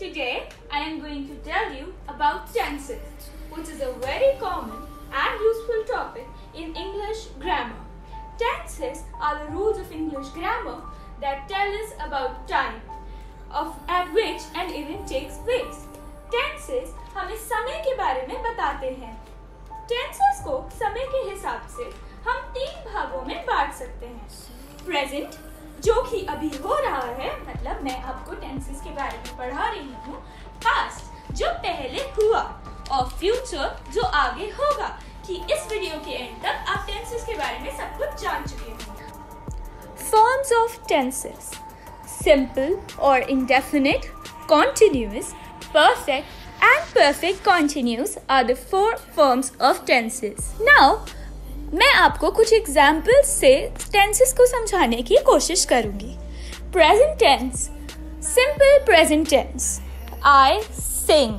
Today I am going to tell you about tenses, which is a very common and useful topic in English grammar. Tenses are the rules of English grammar that tell us about time at which an event takes place. Tenses हमें समय के बारे में बताते हैं. Tenses को समय के हिसाब से हम 3 भागों में बांट सकते हैं. Present, जो कि अभी हो रहा है, मतलब मैं आपको टेंसेस के बारे में पढ़ा रही हूँ. पास्ट, जो पहले हुआ, और फ्यूचर, जो आगे होगा. कि इस वीडियो के एंड तक आप टेंसेस के बारे में सब कुछ जान चुके होंगे. Forms of tenses: simple or indefinite, continuous, perfect, and perfect continuous are the 4 forms of tenses. Now, मैं आपको कुछ एग्जाम्पल्स से टेंसेस को समझाने की कोशिश करूंगी. Present tense, simple present tense, I sing.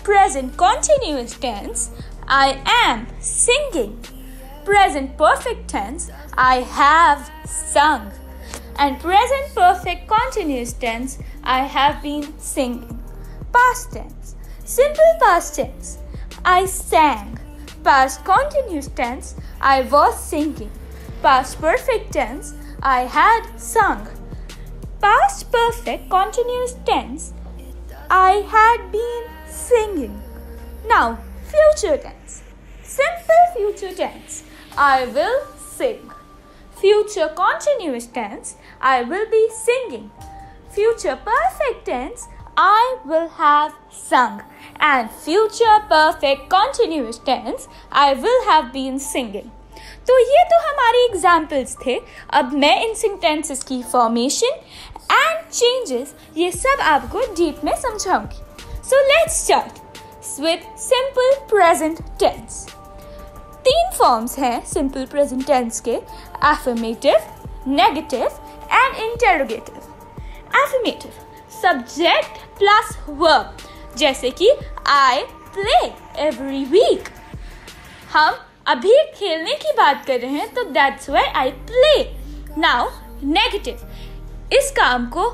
Present continuous tense, I am singing. Present perfect tense, I have sung. And present perfect continuous tense, I have been singing. Past tense, simple past tense, I sang. Past continuous tense, I was singing. Past perfect tense, I had sung. Past perfect continuous tense, I had been singing. Now, future tense. Simple future tense, I will sing. Future continuous tense, I will be singing. Future perfect tense, I will have sung. And future perfect continuous tense, I will have been singing. तो ये तो हमारे examples थे. अब मैं इन sentences की formation and changes ये सब आपको डीप में समझाऊंगी. So let's start with simple present tense. 3 forms हैं सिंपल प्रेजेंट टेंस के: affirmative, negative and interrogative. Affirmative, subject plus verb, जैसे कि आई प्ले एवरी वीक. हम अभी खेलने की बात कर रहे हैं तो that's why I play. Now negative, इस काम को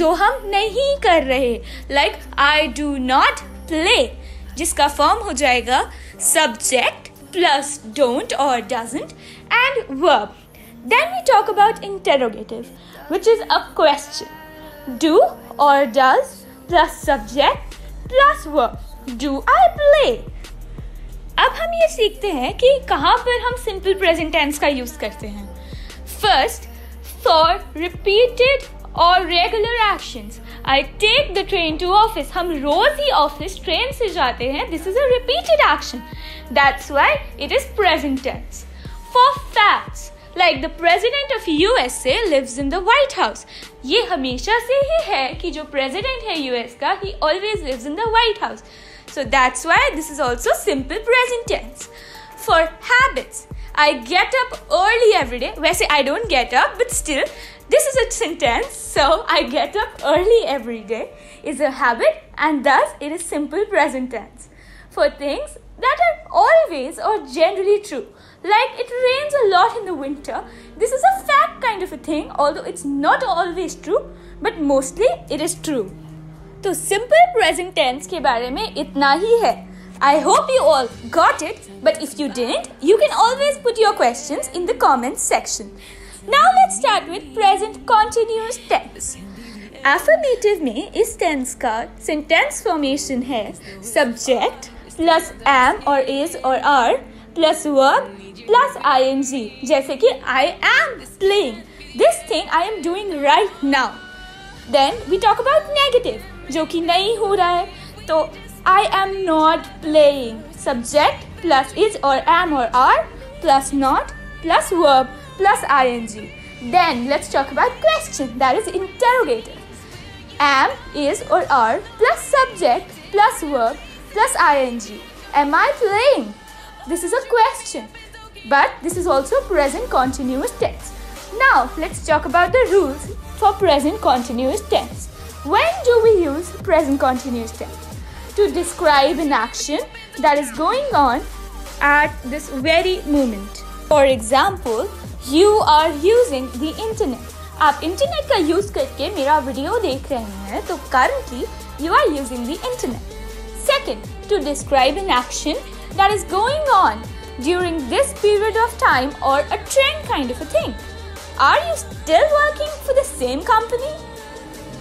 जो हम नहीं कर रहे, like I do not play, जिसका फॉर्म हो जाएगा सब्जेक्ट प्लस डोंट और doesn't and verb. Then we talk about interrogative, which is a question. Do और does plus subject plus verb. Do I play. अब हम ये सीखते हैं कि कहाँ पर हम सिंपल प्रेजेंट टेंस का यूज करते हैं. फर्स्ट, फॉर रिपीटेड और regular actions. I take the train to office. हम रोज ही ऑफिस ट्रेन से जाते हैं. This is a repeated action. That's why it is present tense. For facts, like the president of USA lives in the White House. ये हमेशा से ही है कि जो president है US का, he always lives in the White House. So that's why this is also simple present tense. For habits, I get up early every day. वैसे I don't get up, but still this is a sentence. So I get up early every day is a habit, and thus it is simple present tense. For things that are always or generally true, like it rains a lot in the winter, this is a fact kind of a thing, although it's not always true, but mostly it is true. तो simple present tense के बारे में इतना ही है. I hope you all got it, but if you didn't, you can always put your questions in the comments section. Now let's start with present continuous tense. Affirmative में इस tense का sentence formation है subject plus am or is or are plus verb plus ing, जैसे कि I am playing this thing I am doing right now. Then we talk about negative, जो कि नहीं हो रहा है, तो I am not playing. Subject plus is or am or are plus not plus verb plus ing. Then let's talk about question, that is interrogative. Am, is or are plus subject plus verb plus ing. Am I playing? This is a question, but this is also present continuous tense. Now let's talk about the rules for present continuous tense. When do we use present continuous tense? To describe an action that is going on at this very moment. For example, you are using the internet. आप internet का use करके मेरा video देख रहे हैं, तो currently you are using the internet. Second, to describe an action that is going on during this period of time or a trend kind of a thing. Are you still working for the same company?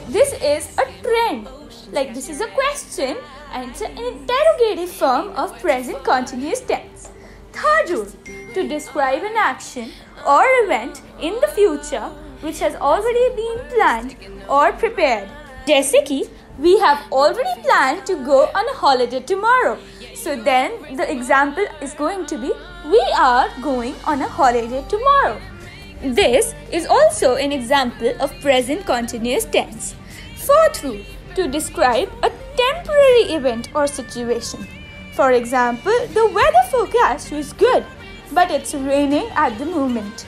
This is a trend. Like this is a question and it's an interrogative form of present continuous tense. Third rule, to describe an action or event in the future which has already been planned or prepared. जैसे कि we have already planned to go on a holiday tomorrow. So then the example is going to be we are going on a holiday tomorrow. This is also an example of present continuous tense. Fourth rule, to describe a temporary event or situation. For example, the weather forecast was good, but it's raining at the moment.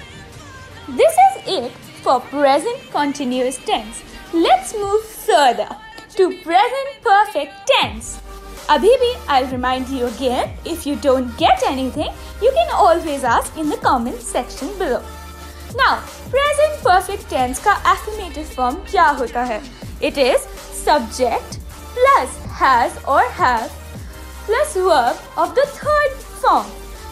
This is it for present continuous tense. Let's move further to present perfect tense. Abhi bhi, I'll remind you again, if you don't get anything, you can always ask in the comment section below. Now, present perfect tense का affirmative form क्या होता है? It is subject plus has or have plus verb of the third form.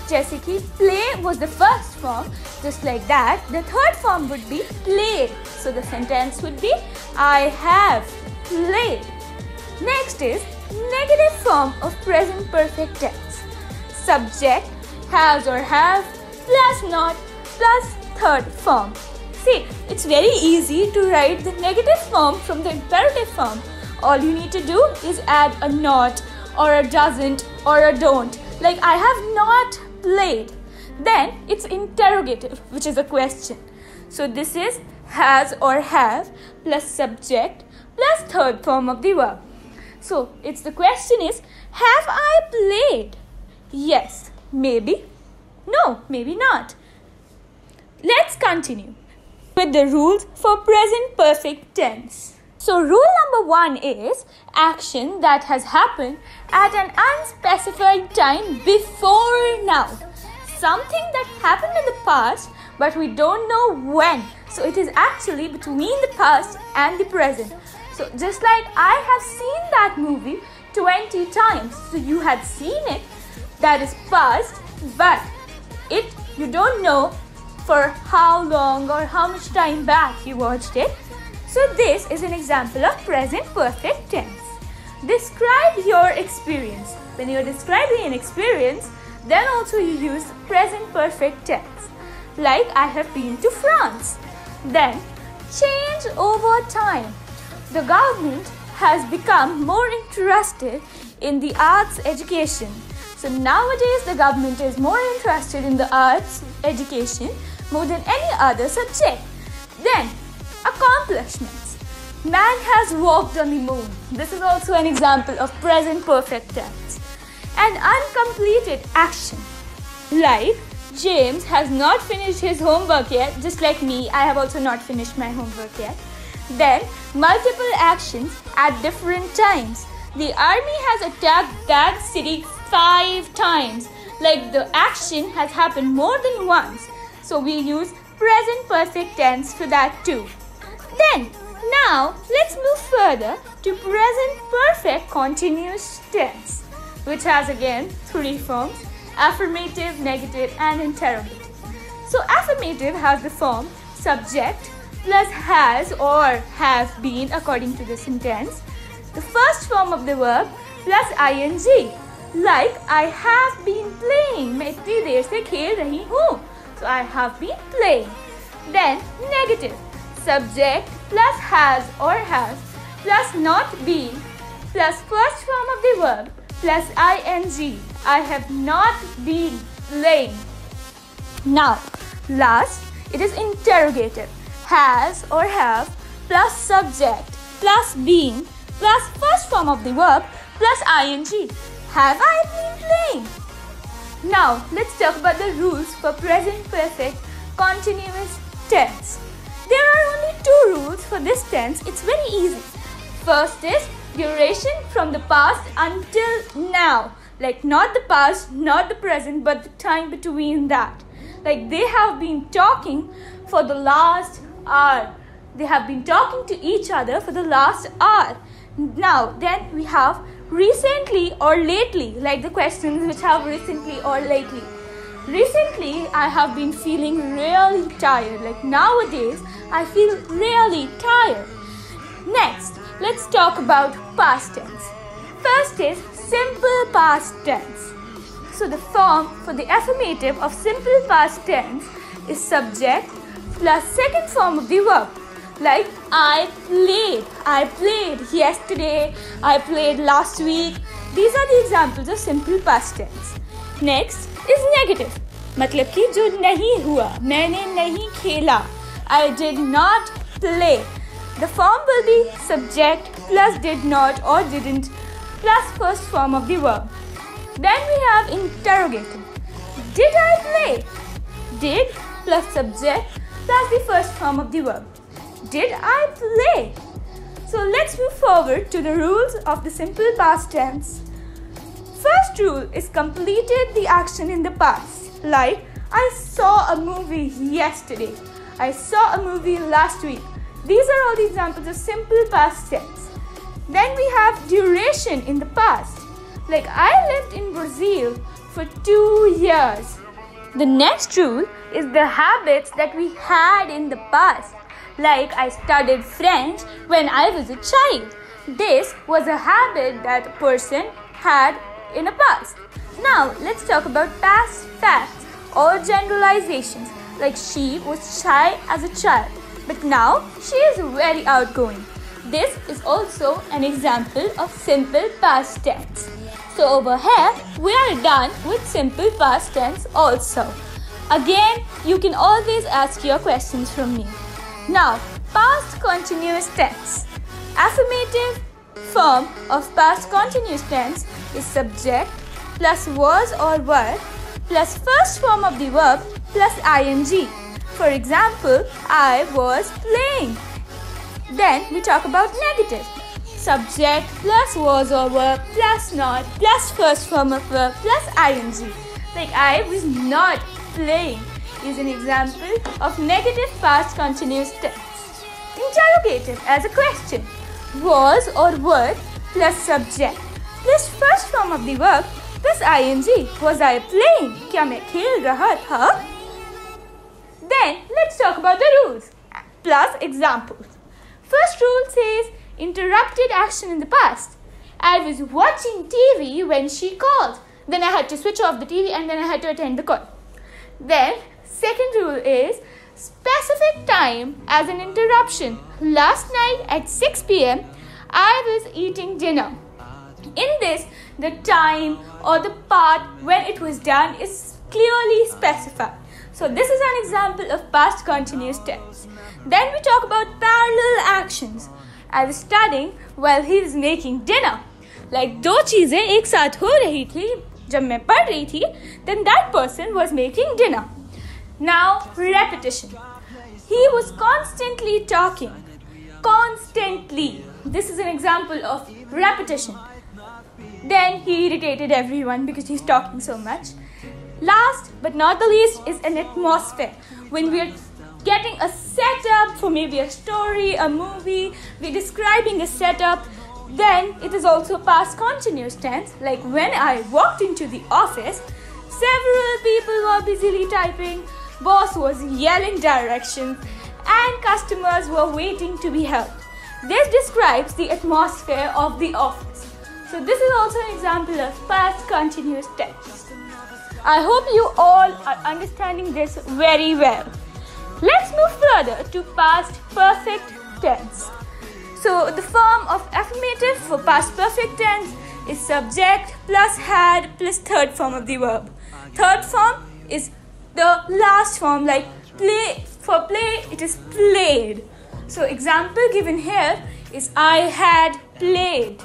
जैसे कि play was the first form, just like that, the third form would be played. So the sentence would be I have played. Next is negative form of present perfect tense. Subject, has or have, plus not, plus third form. See, it's very easy to write the negative form from the imperative form. All you need to do is add a not or a doesn't or a don't. Like I have not played. Then it's interrogative, which is a question. So this is has or have plus subject plus third form of the verb. So it's the question is, have I played? Yes, maybe. No, maybe not. Let's continue with the rules for present perfect tense. So rule number 1 is action that has happened at an unspecified time before now. Something that happened in the past but we don't know when. So it is actually between the past and the present. So just like I have seen that movie 20 times. So you had seen it, that is past, but you don't know for how long or how much time back you watched it. So this is an example of present perfect tense. Describe your experience. When you are describing an experience, then also you use present perfect tense. Like I have been to France. Then change over time. The government has become more interested in the arts education. So nowadays the government is more interested in the arts education more than any other subject. Then accomplishments. Man has walked on the moon. This is also an example of present perfect tense. And uncompleted action. Like James has not finished his homework yet, just like me, I have also not finished my homework yet. Then multiple actions at different times. The army has attacked that city 5 times. Like the action has happened more than once. So we use present perfect tense for that too. Then, now let's move further to present perfect continuous tense, which has again 3 forms: affirmative, negative and interrogative. So affirmative has the form subject plus has or have been according to the sentence. The first form of the verb plus ing. Like I have been playing. मैं इतनी देर से खेल रही हूँ. So I have been playing. Then negative. Subject plus has or have plus not been plus first form of the verb plus ing. I have not been playing. Now, last, it is interrogative. Has or have plus subject plus been plus first form of the verb plus ing. Have I been playing? Now, let's talk about the rules for present perfect continuous tense. There are only 2 rules for this tense. It's very easy. First is duration from the past until now. Like not the past, not the present, but the time between that. Like they have been talking for the last hour. They have been talking to each other for the last hour. Now, then we have recently or lately, like the questions which have recently or lately. Recently, I have been feeling really tired. Like nowadays, I feel really tired. Next, let's talk about past tense. First is simple past tense. So the form for the affirmative of simple past tense is subject plus second form of the verb. Like I played yesterday, I played last week. These are the examples of simple past tense. Next is negative. मतलब कि जो नहीं हुआ, मैंने नहीं खेला. I did not play. The form will be subject plus did not or didn't plus first form of the verb. Then we have interrogative. Did I play? Did plus subject plus the first form of the verb. Did I play? So let's move forward to the rules of the simple past tense. First rule is completed the action in the past. Like I saw a movie yesterday. I saw a movie last week. These are all the examples of simple past tense. Then we have duration in the past. Like I lived in Brazil for 2 years. The next rule is the habits that we had in the past. Like I studied French when I was a child. This was a habit that a person had in the past. Now let's talk about past facts or generalizations. Like she was shy as a child, but now she is very outgoing. This is also an example of simple past tense. So over here, we are done with simple past tense also. Again, you can always ask your questions from me. Now, past continuous tense. Affirmative form of past continuous tense is subject plus was or were plus first form of the verb plus ing. For example, I was playing. Then we talk about negative. Subject plus was or were plus not plus first form of verb plus ing. Like I was not playing is an example of negative past continuous tense. Interrogative as a question. Was or were plus subject plus first form of the verb plus ing. Was I playing? क्या मैं खेल रहा था? Then let's talk about the rules plus examples. First rule says interrupted action in the past. I was watching TV when she called. Then I had to switch off the TV and then I had to attend the call. Then second rule is specific time as an interruption. Last night at 6 p.m. I was eating dinner. In this, the time or the part when it was done is clearly specified. So this is an example of past continuous tense. Then we talk about parallel actions. I was studying while he was making dinner. Like दो चीजें एक साथ हो रही थी जब मैं पढ़ रही थी. Then that person was making dinner. Now repetition. He was constantly talking. Constantly. This is an example of repetition. Then he irritated everyone because he's talking so much. Last but not the least is an atmosphere. When we're getting a setup for maybe a story, a movie, we're describing a setup, then it is also past continuous tense. Like when I walked into the office, several people were busily typing, boss was yelling directions, and customers were waiting to be helped. This describes the atmosphere of the office. So this is also an example of past continuous tense. I hope you all are understanding this very well. Let's move further to past perfect tense. So the form of affirmative for past perfect tense is subject plus had plus third form of the verb. Third form is the last form, like play. For play, it is played. So example given here is I had played.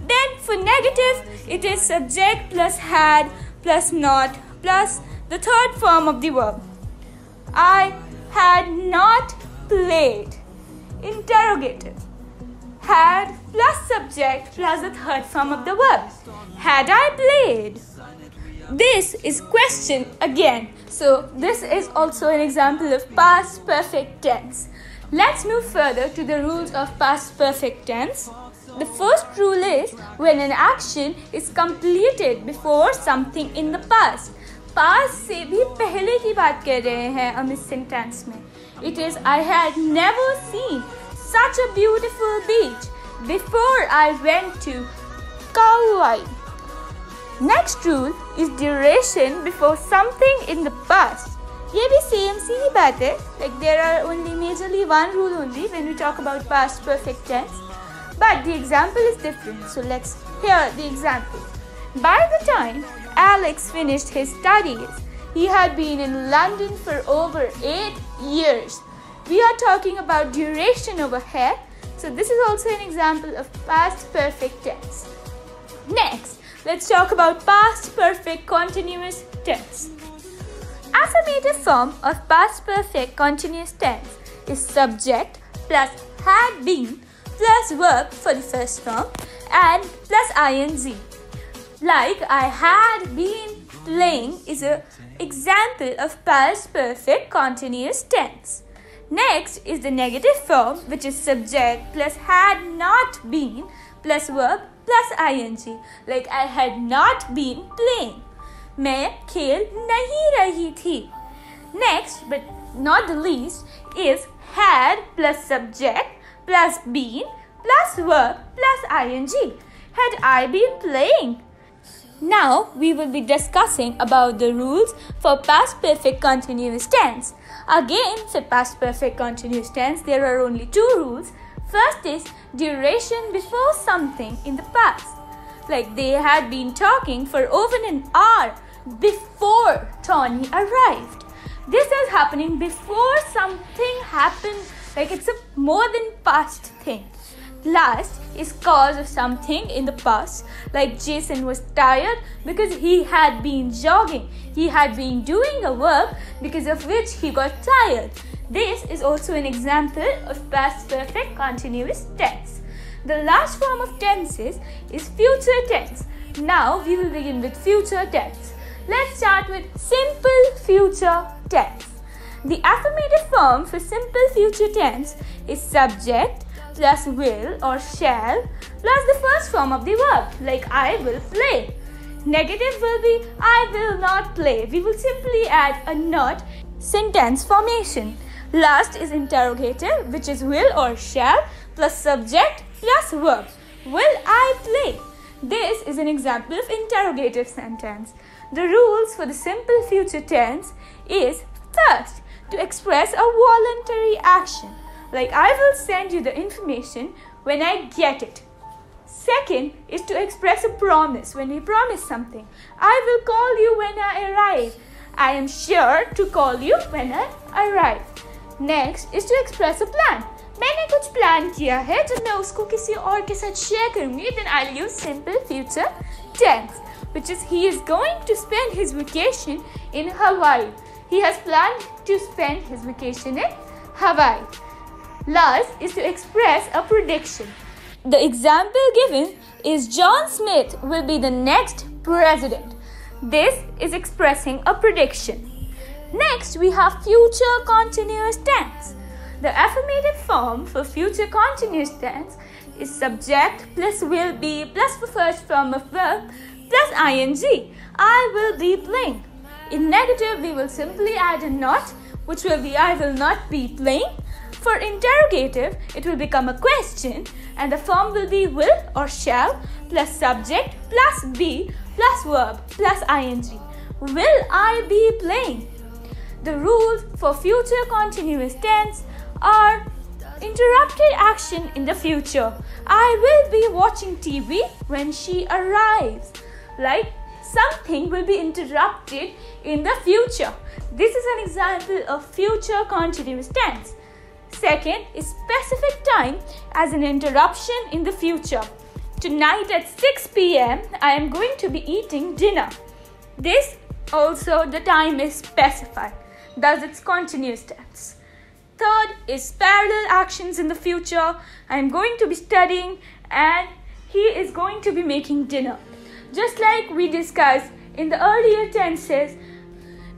Then for negative, it is subject plus had plus not plus the third form of the verb. I had not played. Interrogative. Had plus subject plus the third form of the verb. Had I played? This is question again. So this is also an example of past perfect tense. Let's move further to the rules of past perfect tense. The first rule is when an action is completed before something in the past. Past से भी पहले की बात कर रहे हैं हम इस sentence में. It is I had never seen such a beautiful beach before I went to Kauai. Next rule is duration before something in the past. ये भी same सी ही बात है. Like there are only majorly one rule only when we talk about past perfect tense. But the example is different. So let's hear the example. By the time Alex finished his studies, he had been in London for over 8 years. We are talking about duration over here. So this is also an example of past perfect tense. Next, let's talk about past perfect continuous tense. Affirmative form of past perfect continuous tense is subject plus had been plus verb for the first form and plus ing. Like I had been playing is an example of past perfect continuous tense. Next is the negative form, which is subject plus had not been plus verb plus ing. Like I had not been playing. मैं खेल नहीं रही थी. Next, but not the least, is had plus subject plus been plus verb plus ing. Had I been playing? Now we will be discussing about the rules for past perfect continuous tense. Again, for past perfect continuous tense, there are only two rules. First is duration before something in the past. Like they had been talking for over an hour before Tony arrived. This is happening before something happened, like it's a more than past thing. Last is cause of something in the past, like Jason was tired because he had been jogging. He had been doing a work because of which he got tired. This is also an example of past perfect continuous tense. The last form of tenses is future tense. Now we will begin with future tense. Let's start with simple future tense. The affirmative form for simple future tense is subject plus will or shall plus the first form of the verb, like I will play. Negative will be I will not play. We will simply add a not sentence formation. Last is interrogative, which is will or shall plus subject plus verb. Will I play? This is an example of interrogative sentence. The rules for the simple future tense is first, to express a voluntary action, like I will send you the information when I get it. Second is to express a promise, when we promise something. I will call you when I arrive. I am sure to call you when I arrive. Next is to express a plan. मैंने कुछ plan किया है जब मैं उसको किसी और के साथ शेयर करूंगी, then I'll use simple future tense, which is he is going to spend his vacation in Hawaii. He has planned to spend his vacation in Hawaii. Last is to express a prediction. The example given is John Smith will be the next president. This is expressing a prediction. Next, we have future continuous tense. The affirmative form for future continuous tense is subject plus will be plus the first form of verb plus ing. I will be playing. In negative, we will simply add a not, which will be I will not be playing. For interrogative, it will become a question and the form will be will or shall plus subject plus be plus verb plus ing. Will I be playing? The rules for future continuous tense are interrupted action in the future. I will be watching TV when she arrives. Like something will be interrupted in the future. This is an example of future continuous tense. Second is specific time as an interruption in the future. Tonight at 6 p.m. I am going to be eating dinner. This also the time is specified. Thus it's continuous tense. Third is parallel actions in the future. I am going to be studying and he is going to be making dinner. Just like we discussed in the earlier tenses.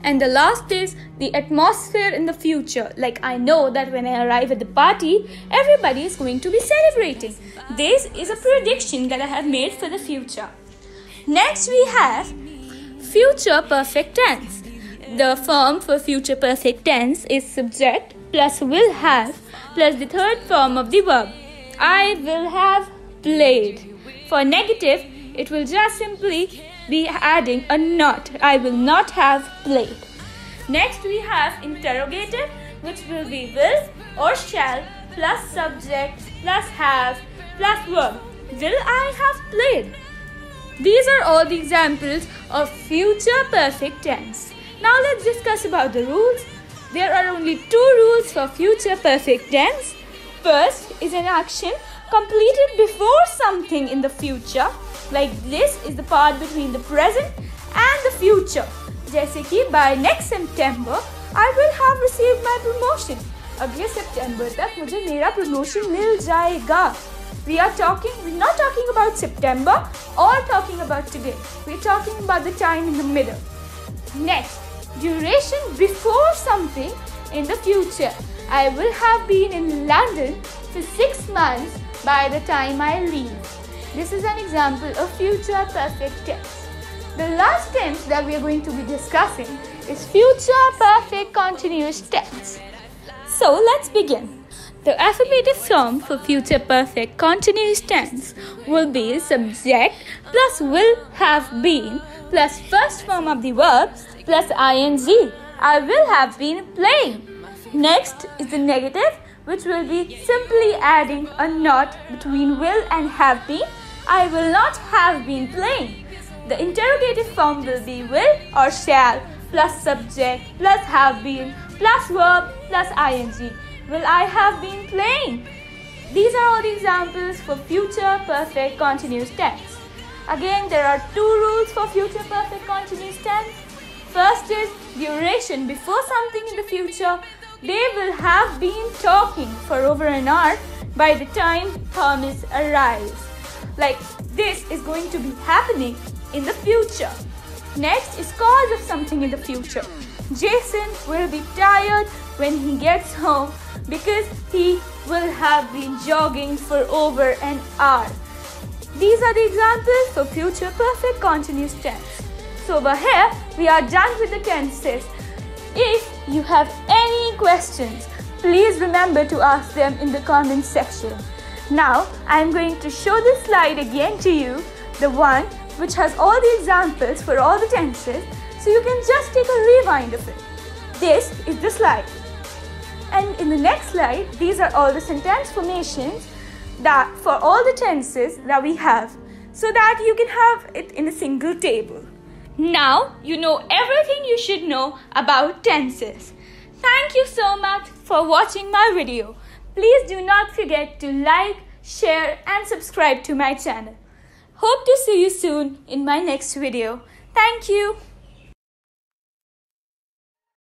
And the last is the atmosphere in the future. Like, I know that when I arrive at the party, everybody is going to be celebrating. This is a prediction that I have made for the future. Next we have future perfect tense. The form for future perfect tense is subject plus will have plus the third form of the verb. I will have played. For negative, it will just simply be adding a not. I will not have played. Next we have interrogative, which will be will or shall plus subject plus have plus verb. Will I have played? These are all the examples of future perfect tense. Now let's discuss about the rules. There are only 2 rules for future perfect tense. First is an action completed before something in the future. Like, this is the part between the present and the future. जैसे कि by next September I will have received my promotion. अगले September तक मुझे मेरा promotion मिल जाएगा. We're not talking about September or talking about today. We're talking about the time in the middle. Next, duration before something in the future. I will have been in London for 6 months by the time I leave. This is an example of future perfect tense. The last tense that we are going to be discussing is future perfect continuous tense. So let's begin. The affirmative form for future perfect continuous tense will be subject plus will have been plus first form of the verb plus ing. I will have been playing. Next is the negative, which will be simply adding a not between will and have been. I will not have been playing. The interrogative form will be will or shall plus subject plus have been plus verb plus ing. Will I have been playing? These are all the examples for future perfect continuous tense. Again, there are 2 rules for future perfect continuous tense. First is duration before something in the future. They will have been talking for over an hour by the time Thomas arrives. Like, this is going to be happening in the future. Next is cause of something in the future. Jason will be tired when he gets home because he will have been jogging for over an hour. These are the examples for future perfect continuous tense. So over here, we are done with the tenses. If you have any questions, please remember to ask them in the comment section. Now, I am going to show this slide again to you, the one which has all the examples for all the tenses, so you can just take a rewind of it. This is the slide. And in the next slide, these are all the sentence formations that for all the tenses that we have, so that you can have it in a single table. Now you know everything you should know about tenses. Thank you so much for watching my video. Please do not forget to like, share and subscribe to my channel. Hope to see you soon in my next video. Thank you.